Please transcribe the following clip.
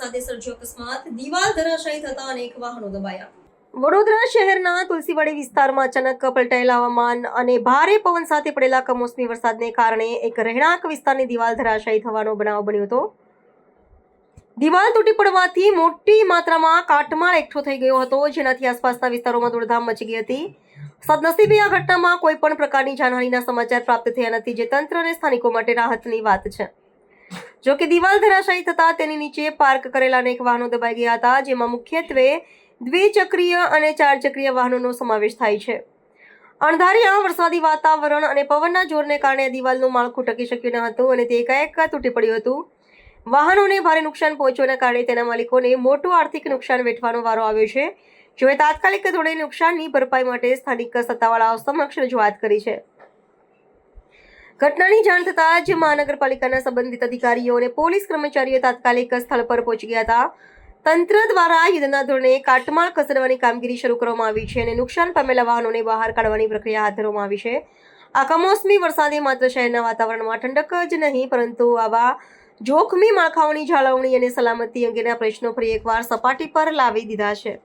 સાથે સર્જ્યો અકસ્માત, દિવાલ ધરાશાયી થતા અનેક વાહનો દબાયા। વડોદરા શહેરના તુલસીવાડી વિસ્તારમાં અચાનક પલટાયેલા હવામાન અને ભારે પવન સાથે પડેલા કમોસમી વરસાદને કારણે એક રહેણાંક વિસ્તારની દિવાલ ધરાશાયી થવાનો બનાવ બન્યો હતો। દિવાલ તૂટી પડવાથી મોટી માત્રામાં કાટમાળ એકઠો થઈ ગયો હતો, જેનાથી આસપાસના વિસ્તારોમાં દોડધામ મચી ગઈ હતી। સદનસીબે આ ઘટનામાં કોઈ પણ પ્રકારની જાનહાનિના સમાચાર પ્રાપ્ત થયા નથી, જે તંત્ર અને સ્થાનિકો માટે રાહતની વાત છે। જો કે દિવાલ ધરાશાયી થતા તેની નીચે પાર્ક કરેલા અનેક વાહનો દબાઈ ગયા હતા, જેમાં મુખ્યત્વે દ્વિચક્રીય અને ચારચક્રીય વાહનોનો સમાવેશ થાય છે। અણધાર્યા વરસાદી વાતાવરણ અને પવનના જોરને કારણે દિવાલનું માળખું ટકી શક્યું ન હતું અને તે એકાએક તૂટી પડ્યું હતું। વાહનોને ભારે નુકસાન પહોંચવાના કારણે તેના માલિકોને મોટું આર્થિક નુકસાન વેઠવાનો વારો આવ્યો છે, જેઓએ તાત્કાલિક ધોરણે નુકસાનની ભરપાઈ માટે સ્થાનિક સત્તાવાળાઓ સમક્ષ રજૂઆત કરી છે। ઘટનાની જાણ થતાં જ મહાનગરપાલિકાના સંબંધિત અધિકારીઓ અને પોલીસ કર્મચારીઓ તાત્કાલિક સ્થળ પર પહોંચી ગયા હતા। તંત્ર દ્વારા યુદ્ધના ધોરણે કાટમાળ ખસેડવાની કામગીરી શરૂ કરવામાં આવી છે અને નુકસાન પામેલા વાહનોને બહાર કાઢવાની પ્રક્રિયા હાથ ધરવામાં આવી છે। આ કમોસમી વરસાદે માત્ર શહેરના વાતાવરણમાં ઠંડક જ નહીં, પરંતુ આવા જોખમી માળખાઓની જાળવણી અને સલામતી અંગેના પ્રશ્નો ફરી એકવાર સપાટી પર લાવી દીધા છે।